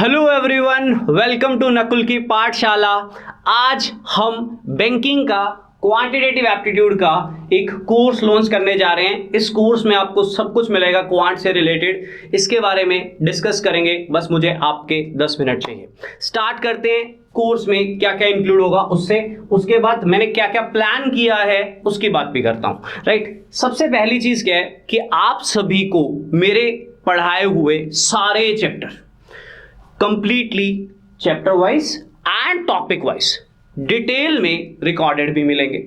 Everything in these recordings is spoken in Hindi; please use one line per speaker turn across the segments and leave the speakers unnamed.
Hello everyone, welcome to Nakul की पाठशाला। आज हम बैंकिंग का क्वांटिटेटिव एप्टीट्यूड का एक कोर्स लॉन्च करने जा रहे हैं। इस कोर्स में आपको सब कुछ मिलेगा क्वांट से रिलेटेड। इसके बारे में डिस्कस करेंगे, बस मुझे आपके 10 मिनट चाहिए। स्टार्ट करते हैं। कोर्स में क्या क्या इंक्लूड होगा उसके बाद मैंने क्या क्या प्लान किया है उसकी बात भी करता हूं। राइट, सबसे पहली चीज क्या है कि आप सभी को मेरे पढ़ाए हुए सारे chapter completely chapter wise and topic wise detail में रिकॉर्डेड भी मिलेंगे।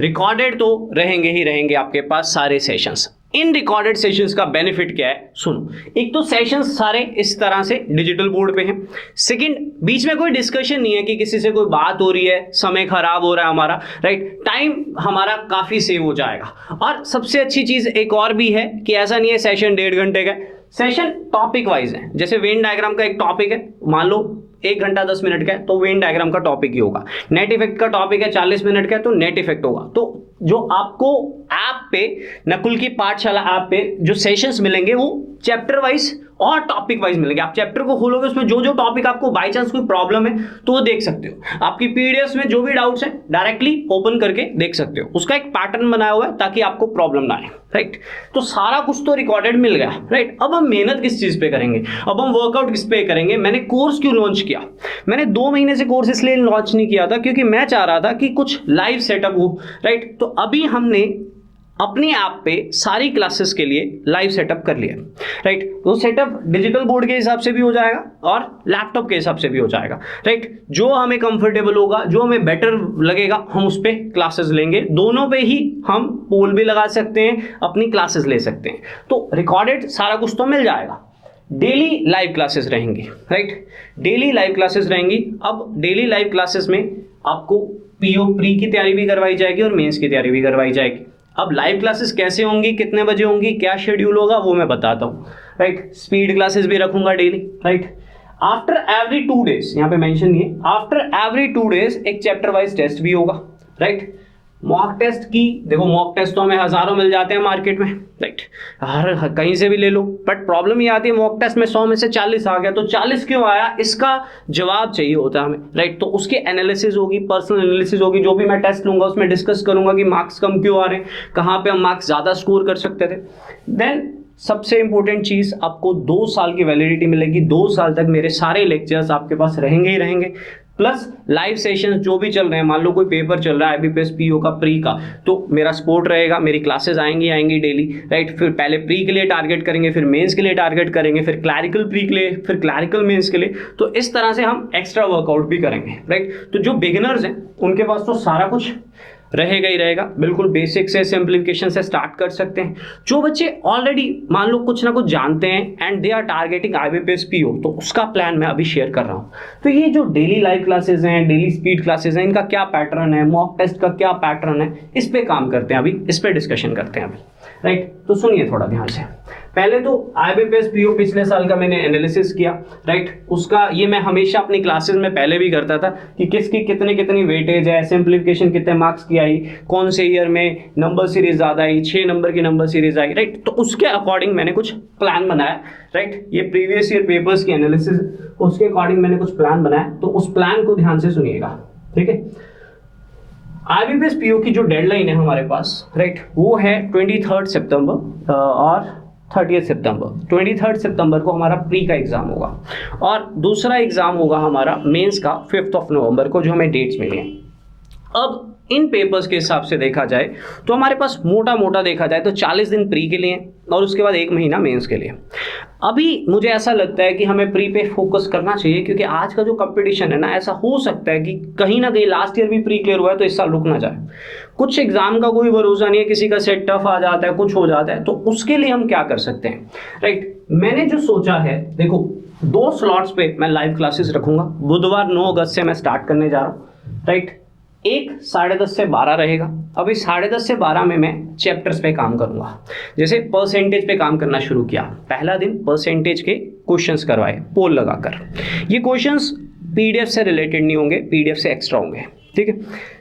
रिकॉर्डेड तो रहेंगे ही रहेंगे आपके पास सारे सेशंस। इन रिकॉर्डेड सेशंस का बेनिफिट क्या है, सुनो। एक तो सेशंस सारे इस तरह से डिजिटल बोर्ड पे हैं। सेकंड, बीच में कोई डिस्कशन नहीं है कि किसी से कोई बात हो रही है, समय खराब हो रहा है हमारा। राइट, टाइम हमारा काफी सेव हो जाएगा। और सबसे अच्छी चीज एक और भी है कि ऐसा नहीं है सेशन 1.5 घंटे का, सेशन टॉपिक वाइज है। जैसे वेन डायग्राम का एक टॉपिक है, मान लो 1 घंटा 10 मिनट का है तो वेन डायग्राम का टॉपिक ही होगा। नेट इफेक्ट का टॉपिक है 40 मिनट का है तो नेट इफेक्ट होगा। तो जो आपको ऐप पे, नकुल की पाठशाला ऐप पे जो सेशंस मिलेंगे वो चैप्टर वाइज और टॉपिक वाइज मिलेंगे। आप चैप्टर को खोलोगे, उसमें जो जो टॉपिक आपको बाई चांस कोई प्रॉब्लम है तो वो देख सकते हो। आपकी पीडीएफ में जो भी डाउट्स हैं डायरेक्टली ओपन करके देख सकते हो। उसका एक पैटर्न बनाया हुआ है ताकि आपको प्रॉब्लम ना आए। राइट, तो सारा कुछ तो रिकॉर्डेड मिल गया। राइट, अब हम मेहनत किस चीज पे करेंगे, अब हम वर्कआउट किस पे करेंगे। मैंने कोर्स क्यों लॉन्च किया? मैंने 2 महीने से कोर्स इसलिए लॉन्च नहीं किया था क्योंकि मैं चाह रहा था कि कुछ लाइव सेटअप हो। राइट, तो अभी हमने अपनी ऐप पे सारी क्लासेस के लिए लाइव सेटअप कर लिया। राइट, वो सेटअप डिजिटल बोर्ड के हिसाब से भी हो जाएगा और लैपटॉप के हिसाब से भी हो जाएगा। राइट, जो हमें कंफर्टेबल होगा, जो हमें बेटर लगेगा, हम उस पर क्लासेस लेंगे। दोनों पे ही हम पोल भी लगा सकते हैं, अपनी क्लासेस ले सकते हैं। तो रिकॉर्डेड सारा कुछ तो मिल जाएगा। डेली लाइव क्लासेस रहेंगी। राइट, डेली लाइव क्लासेस रहेंगी। अब डेली लाइव क्लासेस में आपको पीओ प्री की तैयारी भी करवाई जाएगी और मेंस की तैयारी भी करवाई जाएगी। अब लाइव क्लासेस कैसे होंगी, कितने बजे होंगी, क्या शेड्यूल होगा, वो मैं बताता हूँ। राइट, स्पीड क्लासेस भी रखूंगा daily. Right, after every 2 days, यहाँ पे मेंशन नहीं है, आफ्टर एवरी 2 डेज एक चैप्टर वाइज टेस्ट भी होगा। राइट, मॉक टेस्ट की देखो, मॉक टेस्ट तो हमें हजारों मिल जाते हैं मार्केट में। राइट, हर कहीं से भी ले लो, बट प्रॉब्लम ये आती है मॉक टेस्ट में 100 में से 40 आ गया तो 40 क्यों आया, इसका जवाब चाहिए होता है हमें। राइट, तो उसकी एनालिसिस होगी, पर्सनल एनालिसिस होगी। जो भी मैं टेस्ट लूंगा उसमें डिस्कस करूंगा कि मार्क्स कम क्यों आ रहे हैं, कहाँ पे हम मार्क्स ज्यादा स्कोर कर सकते थे। देन सबसे इंपॉर्टेंट चीज, आपको 2 साल की वैलिडिटी मिलेगी। 2 साल तक मेरे सारे लेक्चर्स आपके पास रहेंगे ही रहेंगे, प्लस लाइव सेशंस जो भी चल रहे हैं। मान लो कोई पेपर चल रहा है आईबीपीएस पीओ का प्री का, तो मेरा सपोर्ट रहेगा, मेरी क्लासेस आएंगी डेली। राइट, फिर पहले प्री के लिए टारगेट करेंगे, फिर मेंस के लिए टारगेट करेंगे, फिर क्लैरिकल प्री के लिए, फिर क्लैरिकल मेंस के लिए। तो इस तरह से हम एक्स्ट्रा वर्कआउट भी करेंगे। राइट, तो जो बिगिनर्स हैं उनके पास तो सारा कुछ रहेगा ही रहेगा। बिल्कुल बेसिक से सिंप्लीफिकेशन से स्टार्ट कर सकते हैं। जो बच्चे ऑलरेडी मान लो कुछ ना कुछ जानते हैं and they are targeting IBPS PO, तो उसका प्लान मैं अभी शेयर कर रहा हूं। तो ये जो डेली लाइव क्लासेस हैं, डेली स्पीड क्लासेस हैं, इनका क्या पैटर्न है, मॉक टेस्ट का क्या पैटर्न है, इस पे काम करते हैं अभी, इस पे डिस्कशन करते हैं अभी। राइट, तो सुनिए थोड़ा ध्यान से। पहले तो आईबीपीएस पीओ पिछले साल का मैंने एनालिसिस किया। राइट, उसका ये मैं हमेशा अपनी क्लासेस में पहले भी करता था कि किसकी कितनी वेटेज है, सिंप्लीफिकेशन कितने मार्क्स की आई, कौन से ईयर में नंबर सीरीज ज्यादा आई, 6 नंबर की नंबर सीरीज आई। राइट, तो उसके अकॉर्डिंग मैंने कुछ प्लान बनाया। राइट, ये प्रीवियस ईयर पेपर्स की एनालिसिस, उसके अकॉर्डिंग मैंने कुछ प्लान बनाया। तो उस प्लान को ध्यान से सुनिएगा। ठीक है, आईबीपीएस पीओ की जो डेडलाइन है हमारे पास, राइट, वो है 23 सितंबर और 30 सितंबर। 23 सितंबर को हमारा प्री का एग्जाम होगा और दूसरा एग्जाम होगा हमारा मेंस का 5 नवंबर को, जो हमें डेट्स मिली हैं। अब इन पेपर्स के हिसाब से देखा जाए तो हमारे पास मोटा देखा जाए तो 40 दिन प्री के लिए और उसके बाद 1 महीना मेंस के लिए। अभी मुझे ऐसा लगता है कि हमें प्री पे फोकस करना चाहिए क्योंकि आज का जो कंपटीशन है ना, ऐसा हो सकता है कि कहीं ना कहीं लास्ट ईयर भी प्री क्लियर हुआ है तो इस साल रुक ना जाए। कुछ एग्जाम का कोई भरोसा नहीं है, किसी का सेट टफ आ जाता है, कुछ हो जाता है, तो उसके लिए हम क्या कर सकते हैं। राइट, मैंने जो सोचा है, देखो 2 स्लॉट्स पे मैं लाइव क्लासेस रखूंगा। बुधवार 9 अगस्त से मैं स्टार्ट करने जा रहा हूँ। राइट, एक 10:30 से 12 रहेगा। अभी 10:30 से 12 में मैं चैप्टर्स पे काम करूंगा। जैसे परसेंटेज पे काम करना शुरू किया, पहला दिन परसेंटेज के क्वेश्चंस करवाए पोल लगाकर। ये क्वेश्चंस पीडीएफ से रिलेटेड नहीं होंगे, पीडीएफ से एक्स्ट्रा होंगे। ठीक है,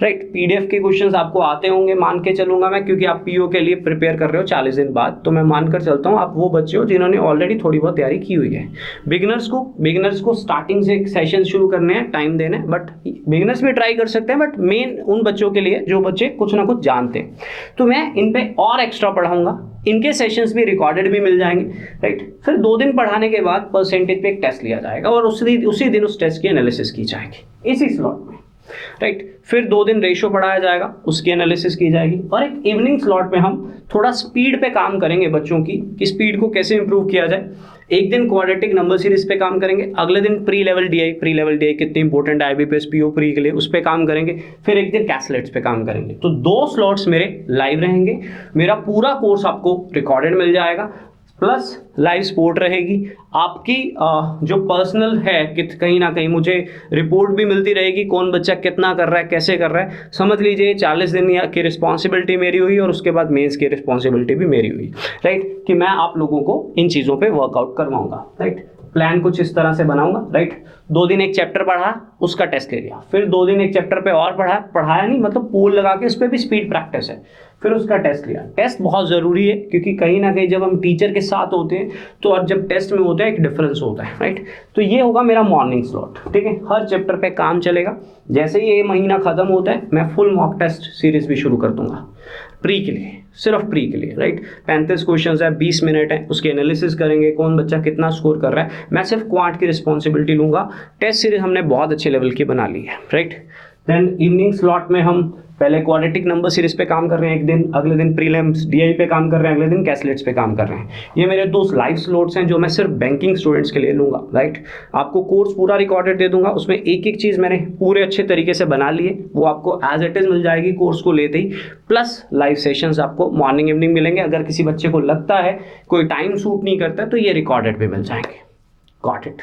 राइट। पीडीएफ के क्वेश्चंस आपको आते होंगे मान के चलूंगा मैं, क्योंकि आप पीओ के लिए प्रिपेयर कर रहे हो 40 दिन बाद, तो मैं मानकर चलता हूँ आप वो बच्चे हो जिन्होंने ऑलरेडी थोड़ी बहुत तैयारी की हुई है। बिगिनर्स को स्टार्टिंग से सेशन शुरू करने हैं, टाइम देना है, बट बिगिनर्स भी ट्राई कर सकते हैं, बट मेन उन बच्चों के लिए जो बच्चे कुछ ना कुछ जानते हैं। तो मैं इन पे और एक्स्ट्रा पढ़ाऊंगा, इनके सेशंस भी रिकॉर्डेड भी मिल जाएंगे, राइट। फिर 2 दिन पढ़ाने के बाद परसेंटेज पे एक टेस्ट लिया जाएगा और उसी दिन उस टेस्ट की एनालिसिस की जाएगी इसी स्लॉट में, राइट। फिर 2 दिन रेशो पढ़ाया जाएगा, उसकी एनालिसिस की जाएगी, और एक इवनिंग स्लॉट में हम थोड़ा स्पीड पे काम करेंगे बच्चों की, कि स्पीड को कैसे इंप्रूव किया जाए। एक दिन क्वाड्रेटिक नंबर सीरीज पे काम करेंगे, अगले दिन प्री लेवल डीआई कितनी इंपॉर्टेंट है आईबीपीएस पीओ प्री के लिए, उस पे काम करेंगे। फिर एक दिन कैसलेट्स पे काम करेंगे। तो 2 स्लॉट्स मेरे लाइव रहेंगे, मेरा पूरा कोर्स आपको रिकॉर्डेड मिल जाएगा, प्लस लाइव सपोर्ट रहेगी आपकी। जो पर्सनल है कि कहीं ना कहीं मुझे रिपोर्ट भी मिलती रहेगी, कौन बच्चा कितना कर रहा है, कैसे कर रहा है। समझ लीजिए 40 दिन की रिस्पॉन्सिबिलिटी मेरी हुई और उसके बाद मेंस की रिस्पॉन्सिबिलिटी भी मेरी हुई, राइट, कि मैं आप लोगों को इन चीज़ों पे वर्कआउट करवाऊंगा, राइट। प्लान कुछ इस तरह से बनाऊंगा, राइट। 2 दिन एक चैप्टर पढ़ा, उसका टेस्ट ले लिया, फिर 2 दिन एक चैप्टर पे और पढ़ाया नहीं, मतलब पूल लगा के उस पर भी स्पीड प्रैक्टिस है, फिर उसका टेस्ट लिया। टेस्ट बहुत ज़रूरी है, क्योंकि कहीं ना कहीं जब हम टीचर के साथ होते हैं तो और जब टेस्ट में होता है एक डिफरेंस होता है, राइट। तो ये होगा मेरा मॉर्निंग स्लॉट, ठीक है। हर चैप्टर पे काम चलेगा। जैसे ही ये महीना खत्म होता है मैं फुल मॉक टेस्ट सीरीज भी शुरू कर दूंगा प्री के लिए, सिर्फ प्री के लिए, राइट। 35 क्वेश्चन है, 20 मिनट है, उसके एनालिसिस करेंगे, कौन बच्चा कितना स्कोर कर रहा है। मैं सिर्फ क्वांट की रिस्पॉन्सिबिलिटी लूंगा। टेस्ट सीरीज हमने बहुत अच्छे लेवल की बना ली है, राइट। देन इवनिंग स्लॉट में हम पहले क्वाड्रेटिक नंबर सीरीज पे काम कर रहे हैं एक दिन, अगले दिन प्रीलिम्स डीआई पे काम कर रहे हैं, अगले दिन कैसलेट्स पे काम कर रहे हैं। ये मेरे 2 लाइव स्लॉट्स हैं जो मैं सिर्फ बैंकिंग स्टूडेंट्स के लिए लूंगा, राइट। आपको कोर्स पूरा रिकॉर्डेड दे दूंगा, उसमें एक एक चीज़ मैंने पूरे अच्छे तरीके से बना ली है, वो आपको एज इट इज मिल जाएगी कोर्स को लेते ही। प्लस लाइव सेशंस आपको मॉर्निंग इवनिंग मिलेंगे। अगर किसी बच्चे को लगता है कोई टाइम सूट नहीं करता तो ये रिकॉर्डेड भी मिल जाएंगे। Got it.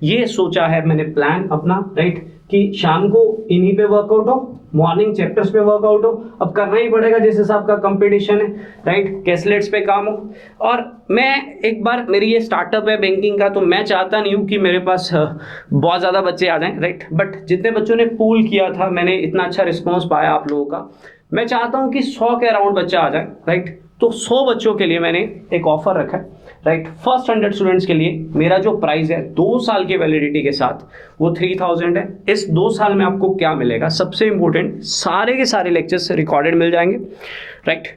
ये सोचा है मैंने प्लान अपना, राइट, कि शाम को इन्हीं पे वर्कआउट हो, मॉर्निंग चैप्टर्स पे वर्कआउट हो। अब करना ही पड़ेगा जिस हिसाब का कंपटीशन है, राइट। कैसलेट्स पे काम हो। और मैं एक बार, मेरी ये स्टार्टअप है बैंकिंग का, तो मैं चाहता नहीं हूँ कि मेरे पास बहुत ज़्यादा बच्चे आ जाएं, राइट। बट जितने बच्चों ने पूल किया था, मैंने इतना अच्छा रिस्पॉन्स पाया आप लोगों का, मैं चाहता हूँ कि 100 के अराउंड बच्चा आ जाए, राइट। तो 100 बच्चों के लिए मैंने एक ऑफर रखा है, राइट। फर्स्ट 100 स्टूडेंट्स के लिए मेरा जो प्राइस है 2 साल की वैलिडिटी के साथ वो 3000 है। इस 2 साल में आपको क्या मिलेगा, सबसे इंपॉर्टेंट, सारे के सारे लेक्चर्स रिकॉर्डेड मिल जाएंगे, राइट।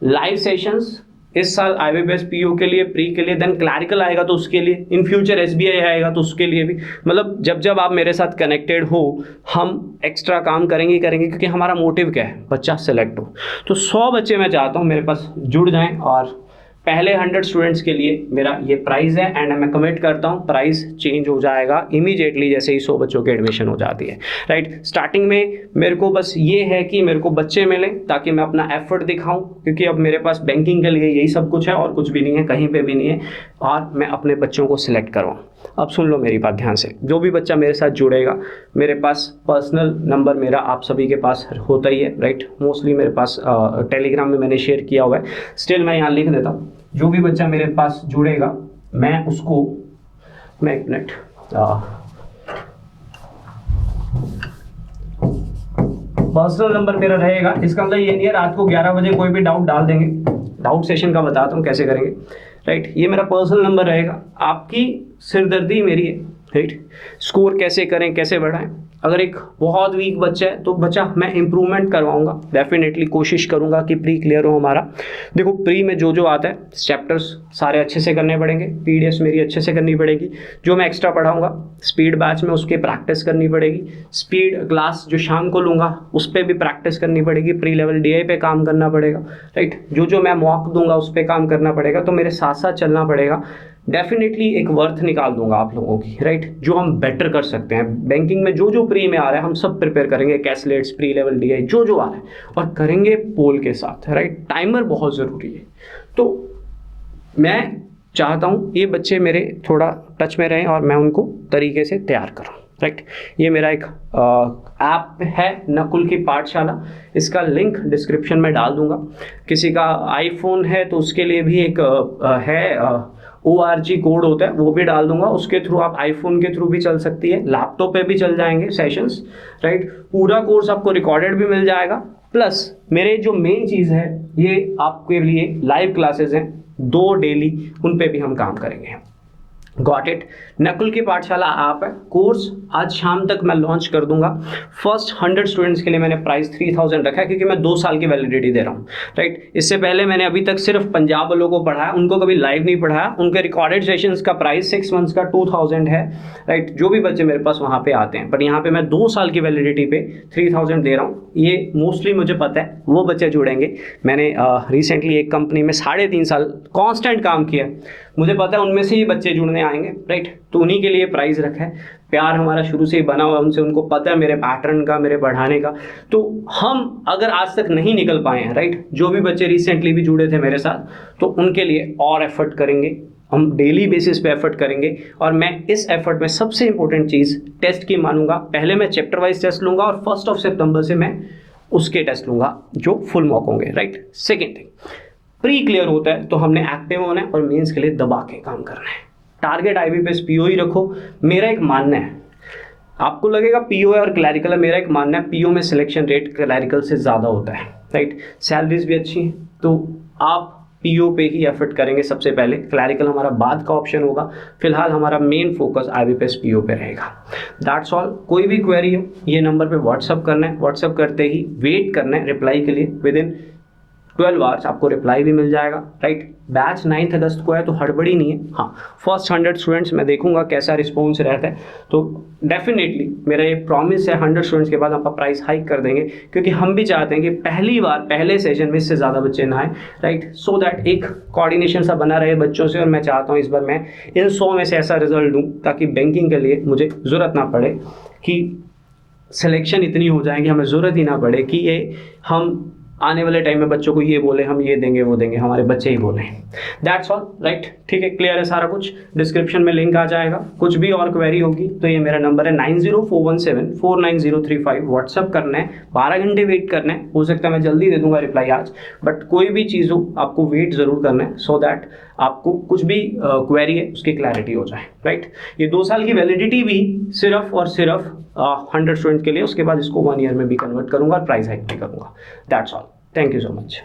लाइव सेशंस इस साल आईबीपीएस पीओ के लिए, प्री के लिए, देन क्लैरिकल आएगा तो उसके लिए, इन फ्यूचर एसबीआई आएगा तो उसके लिए भी। मतलब जब जब आप मेरे साथ कनेक्टेड हो, हम एक्स्ट्रा काम करेंगे क्योंकि हमारा मोटिव क्या है, बच्चा सेलेक्ट हो। तो 100 बच्चे मैं चाहता हूँ मेरे पास जुड़ जाएं, और पहले 100 स्टूडेंट्स के लिए मेरा ये प्राइस है। एंड मैं कमिट करता हूँ प्राइस चेंज हो जाएगा इमीडिएटली जैसे ही 100 बच्चों की एडमिशन हो जाती है, राइट। स्टार्टिंग में मेरे को बस ये है कि मेरे को बच्चे मिलें ताकि मैं अपना एफर्ट दिखाऊं, क्योंकि अब मेरे पास बैंकिंग के लिए यही सब कुछ है और कुछ भी नहीं है, कहीं पे भी नहीं है, और मैं अपने बच्चों को सिलेक्ट करवाऊँ। अब सुन लो मेरी बात ध्यान से, जो भी बच्चा मेरे साथ जुड़ेगा, मेरे पास पर्सनल नंबर मेरा आप सभी के पास होता ही है, राइट। मोस्टली मेरे पास टेलीग्राम में मैंने शेयर किया हुआ है, स्टिल मैं यहाँ लिख देता हूँ। जो भी बच्चा मेरे पास जुड़ेगा मैं उसको, मैं एक मिनट, पर्सनल नंबर मेरा रहेगा। इसका मतलब ये नहीं है रात को 11 बजे कोई भी डाउट डाल देंगे, डाउट सेशन का बताता हूँ कैसे करेंगे, राइट। ये मेरा पर्सनल नंबर रहेगा, आपकी सिरदर्दी मेरी है, राइट। स्कोर कैसे करें, कैसे बढ़ाएं। अगर एक बहुत वीक बच्चा है तो बच्चा मैं इंप्रूवमेंट करवाऊंगा, डेफिनेटली कोशिश करूंगा कि प्री क्लियर हो हमारा। देखो प्री में जो जो आता है चैप्टर्स सारे अच्छे से करने पड़ेंगे, पीडीएफ मेरी अच्छे से करनी पड़ेगी, जो मैं एक्स्ट्रा पढ़ाऊंगा स्पीड बैच में उसकी प्रैक्टिस करनी पड़ेगी, स्पीड क्लास जो शाम को लूँगा उस पर भी प्रैक्टिस करनी पड़ेगी, प्री लेवल डीआई पे काम करना पड़ेगा, राइट। जो जो मैं मॉक दूंगा उस पर काम करना पड़ेगा, तो मेरे साथ साथ चलना पड़ेगा। डेफिनेटली एक वर्थ निकाल दूंगा आप लोगों की, राइट, जो हम बेटर कर सकते हैं बैंकिंग में। जो जो प्री में आ रहा है हम सब प्रिपेयर करेंगे, कैसलेट्स, प्री लेवल डीआई, जो जो आ रहा है, और करेंगे पोल के साथ, राइट। टाइमर बहुत ज़रूरी है। तो मैं चाहता हूँ ये बच्चे मेरे थोड़ा टच में रहें और मैं उनको तरीके से तैयार करूँ, राइट। ये मेरा एक ऐप है नकुल की पाठशाला, इसका लिंक डिस्क्रिप्शन में डाल दूंगा। किसी का आईफोन है तो उसके लिए भी एक है ORG कोड होता है वो भी डाल दूंगा, उसके थ्रू आप आईफोन के थ्रू भी चल सकती है, लैपटॉप पे भी चल जाएंगे सेशंस, राइट। पूरा कोर्स आपको रिकॉर्डेड भी मिल जाएगा, प्लस मेरे जो मेन चीज़ है ये आपके लिए लाइव क्लासेस हैं 2 डेली, उन पे भी हम काम करेंगे। Got it. नकुल की पाठशाला ऐप है, कोर्स आज शाम तक मैं लॉन्च कर दूंगा। फर्स्ट 100 स्टूडेंट्स के लिए मैंने प्राइस 3000 रखा है, क्योंकि मैं 2 साल की वैलिडिटी दे रहा हूँ, राइट। इससे पहले मैंने अभी तक सिर्फ पंजाब वालों को पढ़ाया, उनको कभी लाइव नहीं पढ़ाया। उनके रिकॉर्डेड सेशंस का प्राइस 6 मंथ्स का 2000 है, राइट, जो भी बच्चे मेरे पास वहाँ पे आते हैं। बट यहाँ पे मैं 2 साल की वैलिडिटी पे 3000 दे रहा हूँ। ये मोस्टली मुझे पता है वो बच्चे जुड़ेंगे। मैंने रिसेंटली एक कंपनी में 3.5 साल कॉन्स्टेंट काम किया, मुझे पता है उनमें से ही बच्चे जुड़ने आएंगे, राइट। तो उन्हीं के लिए प्राइस रखा है। प्यार हमारा शुरू से ही बना हुआ है उनसे, उनको पता है मेरे पैटर्न का, मेरे पढ़ाने का। तो हम अगर आज तक नहीं निकल पाए हैं, राइट, जो भी बच्चे रिसेंटली भी जुड़े थे मेरे साथ, तो उनके लिए और एफर्ट करेंगे, हम डेली बेसिस पे एफर्ट करेंगे। और मैं इस एफर्ट में सबसे इंपॉर्टेंट चीज़ टेस्ट की मानूंगा। पहले मैं चैप्टर वाइज टेस्ट लूंगा और 1 सितंबर से मैं उसके टेस्ट लूंगा जो फुल मॉक होंगे, right. Second thing, pre clear होता है तो हमने एक्टिव होना है और मेंस के लिए दबा के काम करना है। टारगेट IBPS PO ही रखो। मेरा एक मानना है, आपको लगेगा PO है और क्लैरिकल है, मेरा एक मानना है PO में सिलेक्शन रेट क्लैरिकल से ज़्यादा होता है, राइट। सैलरीज भी अच्छी हैं, तो आप PO पे ही एफर्ट करेंगे सबसे पहले। क्लैरिकल हमारा बाद का ऑप्शन होगा, फिलहाल हमारा मेन फोकस IBPS PO पे रहेगा। That's all. कोई भी क्वेरी हो ये नंबर पे व्हाट्सअप करना है, व्हाट्सअप करते ही वेट करना है रिप्लाई के लिए। विद इन 12 आवर्स आपको रिप्लाई भी मिल जाएगा, राइट। बैच 9 अगस्त को है तो हड़बड़ी नहीं है। हाँ, फर्स्ट 100 स्टूडेंट्स मैं देखूंगा कैसा रिस्पॉन्स रहता है, तो डेफिनेटली मेरा ये प्रॉमिस है 100 स्टूडेंट्स के बाद आपका प्राइस हाइक कर देंगे, क्योंकि हम भी चाहते हैं कि पहली बार पहले सेशन में इससे ज़्यादा बच्चे ना आए, राइट। सो दैट एक कोऑर्डिनेशन सा बना रहे बच्चों से। और मैं चाहता हूँ इस बार मैं इन 100 में से ऐसा रिजल्ट दूँ ताकि बैंकिंग के लिए मुझे ज़रूरत ना पड़े कि सिलेक्शन इतनी हो जाए कि हमें ज़रूरत ही ना पड़े कि ये हम आने वाले टाइम में बच्चों को ये बोले हम ये देंगे वो देंगे, हमारे बच्चे ही बोले। That's all, right. ठीक है, क्लियर है सारा कुछ। डिस्क्रिप्शन में लिंक आ जाएगा। कुछ भी और क्वेरी होगी तो ये मेरा नंबर है 9041749035। व्हाट्सअप करना है, 12 घंटे वेट करना है। हो सकता है मैं जल्दी दे दूंगा रिप्लाई आज, बट कोई भी चीज़ हो आपको वेट ज़रूर करना है, सो दैट आपको कुछ भी क्वेरी है उसकी क्लैरिटी हो जाए, राइट। ये 2 साल की वैलिडिटी भी सिर्फ और सिर्फ 100 स्टूडेंट के लिए, उसके बाद इसको 1 ईयर में भी कन्वर्ट करूंगा और प्राइस हाइक भी करूंगा। That's all. Thank you so much.